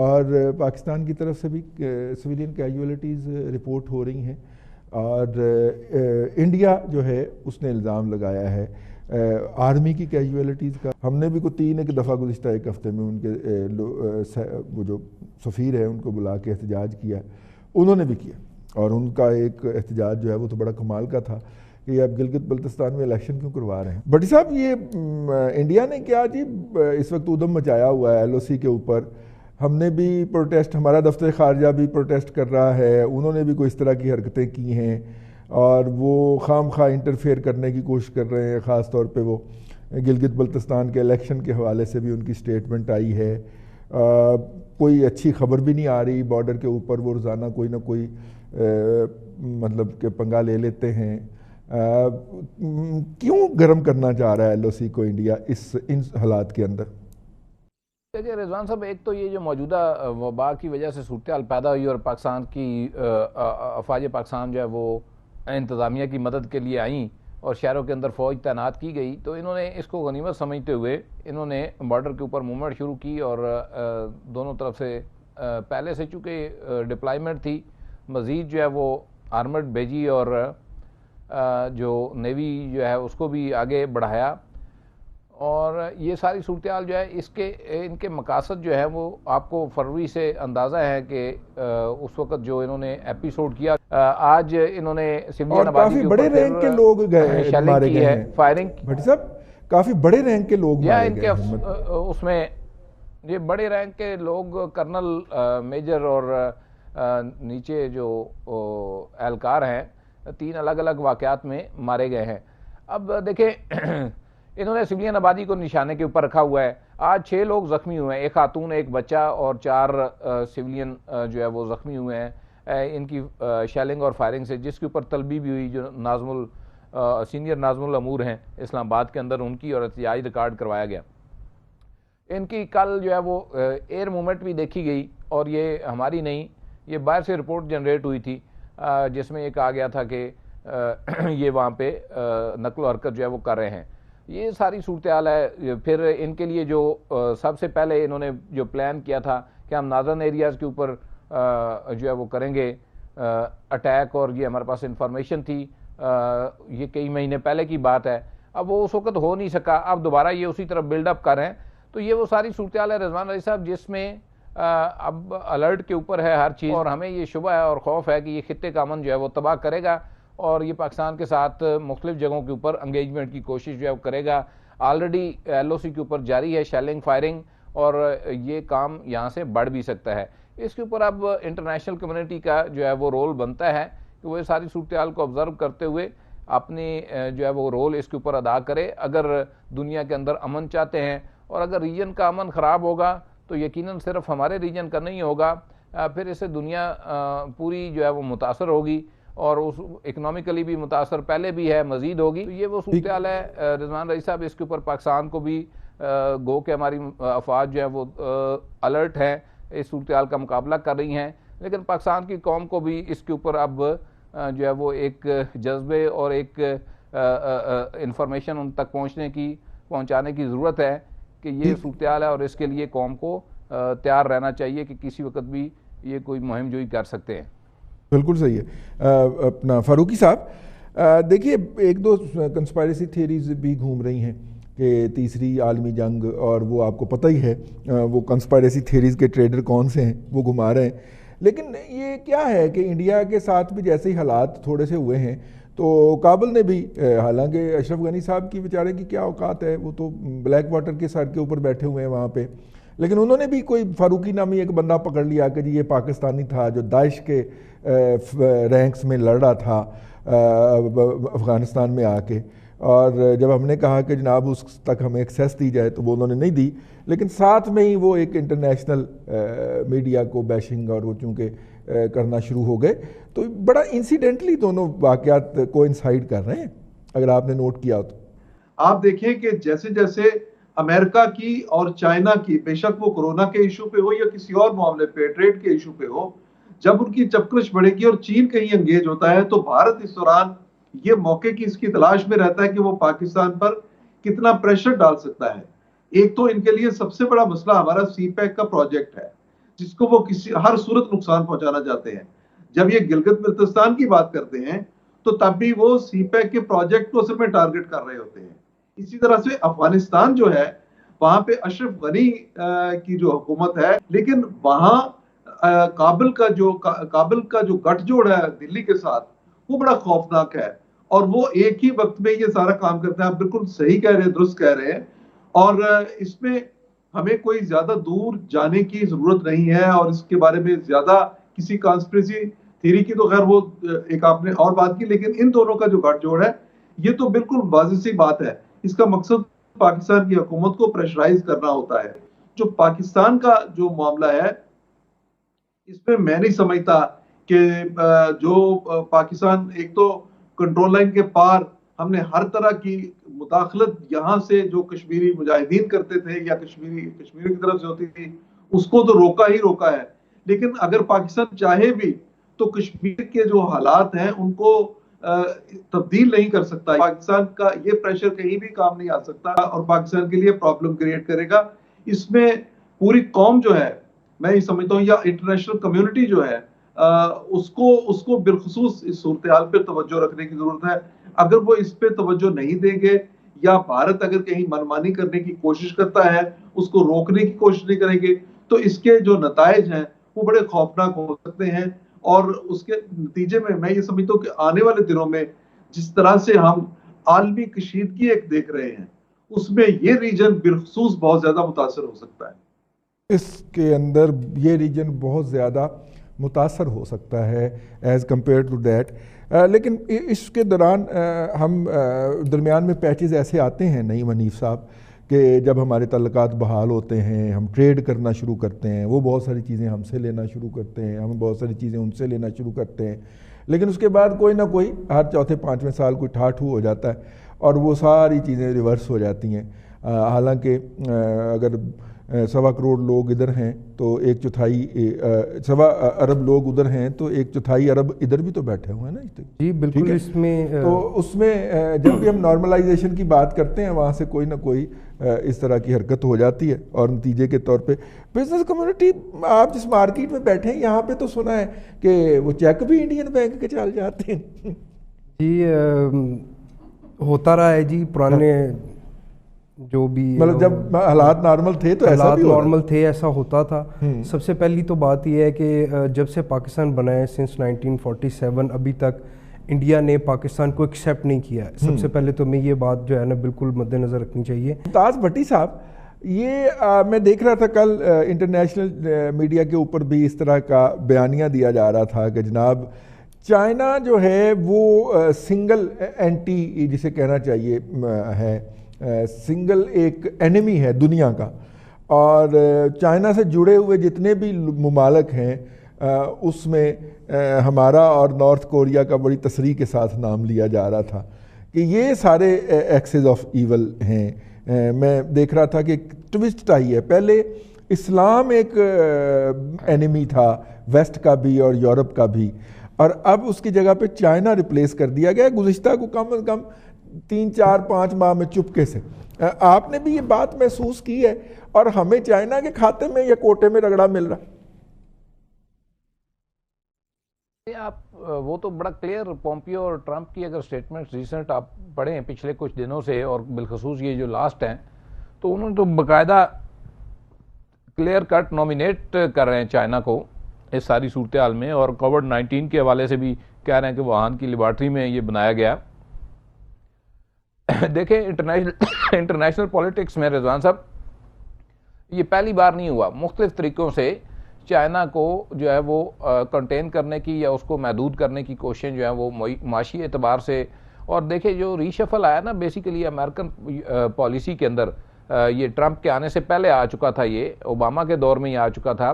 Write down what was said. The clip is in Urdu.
اور پاکستان کی طرف سے بھی سویلین کیجولیٹیز رپورٹ ہو رہی ہیں، اور انڈیا جو ہے اس نے الزام لگایا ہے آرمی کی کیجولیٹیز کا۔ ہم نے بھی کوئی ایک دفعہ گزشتہ ایک ہفتے میں ان کے وہ جو سفیر ہے ان کو بلا کے احتجاج کیا، انہوں نے بھی کیا، اور ان کا ایک احتجاج جو ہے وہ تو بڑا کمال کا تھا کہ یہ اب گلگت بلتستان میں الیکشن کیوں کروا رہے ہیں۔ بٹی صاحب، یہ انڈیا نے کیا جی اس وقت ادھم مچایا ہوا ہے LOC کے اوپر۔ ہم نے بھی پروٹیسٹ، ہمارا دفتر خارجہ بھی پروٹیسٹ کر رہا ہے، انہوں نے بھی کوئی اس طرح کی حرکتیں کی ہیں، اور وہ خام خواہ انٹرفیئر کرنے کی کوشش کر رہے ہیں۔ خاص طور پہ وہ گلگت بلتستان کے الیکشن کے حوالے سے بھی ان کی سٹیٹمنٹ آئی ہے۔ کوئی اچھی خبر بھی نہیں آ رہی، بارڈر کے اوپر وہ روزانہ کوئی نہ کوئی مطلب کہ پنگا لے لیتے ہیں۔ کیوں گرم کرنا چاہ رہا ہے LOC کو انڈیا ان حالات کے اندر؟ دیکھیے رضوان صاحب، ایک تو یہ جو موجودہ وبا کی وجہ سے صورتحال پیدا ہوئی اور پاکستان کی افواج پاکستان جو ہے وہ انتظامیہ کی مدد کے لیے آئیں اور شہروں کے اندر فوج تعینات کی گئی، تو انہوں نے اس کو غنیمت سمجھتے ہوئے انہوں نے بارڈر کے اوپر موومنٹ شروع کی، اور دونوں طرف سے پہلے سے چونکہ ڈپلائمنٹ تھی، مزید جو ہے وہ آرمڈ بھیجی اور جو نیوی جو ہے اس کو بھی آگے بڑھایا، اور یہ ساری صورتحال جو ہے ان کے مقاصد جو ہے وہ آپ کو فروری سے اندازہ ہے کہ اس وقت جو انہوں نے ایپیسوڈ کیا، آج انہوں نے سویلین آبادی کے اوپر بڑے رینک کے لوگ مارے گئے ہیں، فائرنگ بھٹی صاحب کافی بڑے رینک کے لوگ مارے ان گئے کے ہیں۔ اس میں یہ بڑے رینک کے لوگ کرنل، میجر اور نیچے جو اہلکار ہیں، 3 الگ الگ واقعات میں مارے گئے ہیں۔ اب دیکھیں انہوں نے سویلین آبادی کو نشانے کے اوپر رکھا ہوا ہے۔ آج 6 لوگ زخمی ہوئے ہیں، 1 خاتون، 1 بچہ اور 4 سویلین جو ہے وہ زخمی ہوئے ہیں ان کی شیلنگ اور فائرنگ سے، جس کے اوپر طلبی بھی ہوئی جو سینئر ناظم الامور ہیں اسلام آباد کے اندر، ان کی اور احتجاج ریکارڈ کروایا گیا۔ ان کی کل جو ہے وہ ایئر موومنٹ بھی دیکھی گئی، اور یہ ہماری نہیں، یہ باہر سے رپورٹ جنریٹ ہوئی تھی جس میں یہ کہا گیا تھا کہ یہ وہاں پہ نقل و حرکت جو ہے وہ کر رہے ہیں۔ یہ ساری صورتحال ہے۔ پھر ان کے لیے جو سب سے پہلے انہوں نے جو پلان کیا تھا کہ ہم ناردرن ایریاز کے اوپر جو ہے وہ کریں گے اٹیک، اور یہ ہمارے پاس انفارمیشن تھی، یہ کئی مہینے پہلے کی بات ہے۔ اب وہ اس وقت ہو نہیں سکا، اب دوبارہ یہ اسی طرح بلڈ اپ کر رہے ہیں۔ تو یہ وہ ساری صورتحال ہے رضوان علی صاحب جس میں اب الرٹ کے اوپر ہے ہر چیز، اور ہمیں یہ شبہ ہے اور خوف ہے کہ یہ خطے کا امن جو ہے وہ تباہ کرے گا، اور یہ پاکستان کے ساتھ مختلف جگہوں کے اوپر انگیجمنٹ کی کوشش جو ہے وہ کرے گا۔ آلریڈی LOC کے اوپر جاری ہے شیلنگ، فائرنگ، اور یہ کام یہاں سے بڑھ بھی سکتا ہے۔ اس کے اوپر اب انٹرنیشنل کمیونٹی کا جو ہے وہ رول بنتا ہے کہ وہ ساری صورتحال کو آبزرو کرتے ہوئے اپنی جو ہے وہ رول اس کے اوپر ادا کرے۔ اگر دنیا کے اندر امن چاہتے ہیں، اور اگر ریجن کا امن خراب ہوگا تو یقیناً صرف ہمارے ریجن کا نہیں ہوگا، پھر اس سے دنیا پوری جو ہے وہ متاثر ہوگی، اور اس اکنامکلی بھی متاثر پہلے بھی ہے، مزید ہوگی۔ تو یہ وہ صورتحال ہے رضوان رئیس صاحب، اس کے اوپر پاکستان کو بھی گو کہ ہماری افواج جو ہے وہ الرٹ ہیں، اس صورتحال کا مقابلہ کر رہی ہیں، لیکن پاکستان کی قوم کو بھی اس کے اوپر اب جو ہے وہ ایک جذبے اور ایک انفارمیشن ان تک پہنچانے کی ضرورت ہے کہ یہ صورتحال ہے، اور اس کے لیے قوم کو تیار رہنا چاہیے کہ کسی وقت بھی یہ کوئی مہم جوئی کر سکتے ہیں۔ بالکل صحیح ہے۔ اپنا فاروقی صاحب دیکھیے، 1-2 کنسپائریسی تھیریز بھی گھوم رہی ہیں کہ تیسری عالمی جنگ، اور وہ آپ کو پتہ ہی ہے وہ کنسپائریسی تھیریز کے ٹریڈر کون سے ہیں، وہ گھما رہے ہیں۔ لیکن یہ کیا ہے کہ انڈیا کے ساتھ بھی جیسے ہی حالات تھوڑے سے ہوئے ہیں، تو کابل نے بھی، حالانکہ اشرف غنی صاحب کی بیچارے کی کیا اوقات ہے، وہ تو بلیک واٹر کے سر کے اوپر بیٹھے ہوئے ہیں وہاں پہ، لیکن انہوں نے بھی کوئی فاروقی نامی ایک بندہ پکڑ لیا کہ جی یہ پاکستانی تھا جو داعش کے رینکس میں لڑ رہا تھا افغانستان میں آ کے، اور جب ہم نے کہا کہ جناب اس تک ہمیں ایکسیس دی جائے تو وہ انہوں نے نہیں دی، لیکن ساتھ میں ہی وہ ایک انٹرنیشنل میڈیا کو بیشنگ اور وہ چونکہ کرنا شروع ہو گئے، تو بڑا انسیڈنٹلی دونوں واقعات کو انسائڈ کر رہے ہیں اگر آپ نے نوٹ کیا تو۔ آپ دیکھیں کہ جیسے جیسے امریکہ کی اور چائنا کی، بے شک وہ کورونا کے ایشو پہ ہو یا کسی اور معاملے پہ، ٹریڈ کے ایشو پہ ہو، جب ان کی چپکرش بڑھے گی اور چین کہیں انگیج ہوتا ہے تو بھارت اس دوران یہ موقع کی اس کی تلاش میں رہتا ہے کہ وہ پاکستان پر کتنا پریشر ڈال سکتا ہے۔ ایک تو ان کے لیے سب سے بڑا مسئلہ ہمارا سی پیک کا پروجیکٹ ہے، جس کو وہ ہر صورت نقصان پہنچانا چاہتے ہیں. جب یہ گلگت بلتستان کی بات کرتے ہیں تو تب بھی وہ سی پیک کے پروجیکٹ کو اصل میں ٹارگٹ کر رہے ہوتے ہیں. اسی طرح سے افغانستان جو ہے وہاں پہ اشرف غنی کی جو حکومت ہے، لیکن وہاں کابل کا جو گٹھ جوڑ ہے دلی کے ساتھ وہ بڑا خوفناک ہے، اور وہ ایک ہی وقت میں یہ سارا کام کرتے ہیں. آپ بالکل صحیح کہہ رہے ہیں، درست کہہ رہے ہیں. اور اس میں ہمیں کوئی زیادہ دور جانے کی ضرورت نہیں ہے، اور اس کے بارے میں زیادہ کسی کانسپریسی تھیوری کی تو خیر وہ ایک آپ نے اور بات کی، لیکن ان دونوں کا جو گٹھ جوڑ ہے یہ تو بالکل واضح سی بات ہے. اس کا مقصد پاکستان کی حکومت کو پریشرائز کرنا ہوتا ہے. جو پاکستان کا جو معاملہ ہے اس میں نہیں سمجھتا کہ جو پاکستان ایک تو کنٹرول لائن کے پار ہم نے ہر طرح کی مداخلت یہاں سے جو کشمیری مجاہدین کرتے تھے یا کشمیری کی طرف سے ہوتی تھی اس کو تو روکا ہے. لیکن اگر پاکستان چاہے بھی تو کشمیر کے جو حالات ہیں ان کو تبدیل نہیں کر سکتا. پاکستان کا یہ پریشر کہیں بھی کام نہیں آ سکتا اور پاکستان کے لیے پرابلم کریٹ کرے گا. اس میں پوری قوم جو ہے میں یہ سمجھتا ہوں یا انٹرنیشنل کمیونٹی جو ہے اس کو بالخصوص اس صورتحال پہ توجہ رکھنے کی ضرورت ہے. اگر وہ اس پہ توجہ نہیں دیں گے یا بھارت اگر کہیں منمانی کرنے کی کوشش کرتا ہے اس کو روکنے کی کوشش نہیں کریں گے تو اس کے جو نتائج ہیں وہ بڑے خوفناک ہو سکتے ہیں. اور اس کے نتیجے میں یہ سمجھتا ہوں کہ آنے والے دنوں میں جس طرح سے ہم عالمی کشیدگی ایک دیکھ رہے ہیں اس میں یہ ریجن بالخصوص بہت زیادہ متاثر ہو سکتا ہے. اس کے اندر یہ ریجن بہت زیادہ متاثر ہو سکتا ہے ایز کمپیئر ٹو دیٹ. لیکن اس کے دوران ہم درمیان میں پیچز ایسے آتے ہیں نہیں منیف صاحب کہ جب ہمارے تعلقات بحال ہوتے ہیں، ہم ٹریڈ کرنا شروع کرتے ہیں، وہ بہت ساری چیزیں ہم سے لینا شروع کرتے ہیں، ہم بہت ساری چیزیں ان سے لینا شروع کرتے ہیں، لیکن اس کے بعد کوئی نہ کوئی ہر چوتھے پانچویں سال کوئی ٹھاٹھو ہو جاتا ہے اور وہ ساری چیزیں ریورس ہو جاتی ہیں. حالانکہ اگر 1.25 کروڑ لوگ ادھر ہیں تو 1/4 ارب لوگ ادھر ہیں تو 1/4 ارب ادھر بھی تو بیٹھے ہوئے ہیں نا. جی بالکل. اس میں جب بھی ہم نارملائزیشن کی بات کرتے ہیں وہاں سے کوئی نہ کوئی اس طرح کی حرکت ہو جاتی ہے اور نتیجے کے طور پہ بزنس کمیونٹی آپ جس مارکیٹ میں بیٹھے ہیں یہاں پہ تو سنا ہے کہ وہ چیک بھی انڈین بینک کے چل جاتے ہیں. جی ہوتا رہا ہے جی. پرانے جو بھی مطلب جب حالات نارمل تھے تو ایسا بھی نارمل تھے ایسا ہوتا تھا. سب سے پہلی تو بات یہ ہے کہ جب سے پاکستان بنا ہے سنس 1947 ابھی تک انڈیا نے پاکستان کو ایکسیپٹ نہیں کیا ہے. سب سے پہلے تو میں یہ بات جو ہے نا بالکل مد نظر رکھنی چاہیے. ممتاز بھٹی صاحب یہ میں دیکھ رہا تھا کل انٹرنیشنل میڈیا کے اوپر بھی اس طرح کا بیانیہ دیا جا رہا تھا کہ جناب چائنا جو ہے وہ سنگل اینٹی جسے کہنا چاہیے ہے سنگل ایک اینیمی ہے دنیا کا، اور چائنا سے جڑے ہوئے جتنے بھی ممالک ہیں اس میں ہمارا اور نارتھ کوریا کا بڑی تصریح کے ساتھ نام لیا جا رہا تھا کہ یہ سارے ایکسز آف ایول ہیں. میں دیکھ رہا تھا کہ ایک ٹوسٹ آئی ہے. پہلے اسلام ایک اینیمی تھا ویسٹ کا بھی اور یورپ کا بھی، اور اب اس کی جگہ پہ چائنا ریپلیس کر دیا گیا گزشتہ کو کم از کم 3-4-5 ماہ میں چپکے سے. آپ نے بھی یہ بات محسوس کی ہے اور ہمیں چائنا کے کھاتے میں یا کوٹے میں رگڑا مل رہا؟ آپ وہ تو بڑا کلیئر پومپیو اور ٹرمپ کی اگر سٹیٹمنٹ ریسنٹ آپ پڑھیں پچھلے کچھ دنوں سے اور بالخصوص یہ جو لاسٹ ہیں تو انہوں نے تو باقاعدہ کلیئر کٹ نومینیٹ کر رہے ہیں چائنا کو اس ساری صورتحال میں، اور کووڈ-19 کے حوالے سے بھی کہہ رہے ہیں کہ ووہان کی لیبارٹری میں یہ بنایا گیا. دیکھیں انٹرنیشنل پولیٹکس میں رضوان صاحب یہ پہلی بار نہیں ہوا. مختلف طریقوں سے چائنا کو جو ہے وہ کنٹین کرنے کی یا اس کو محدود کرنے کی کوشش جو ہے وہ معاشی اعتبار سے، اور دیکھیں جو ری شفل آیا نا بیسیکلی امریکن پالیسی کے اندر، یہ ٹرمپ کے آنے سے پہلے آ چکا تھا، یہ اوباما کے دور میں یہ آ چکا تھا.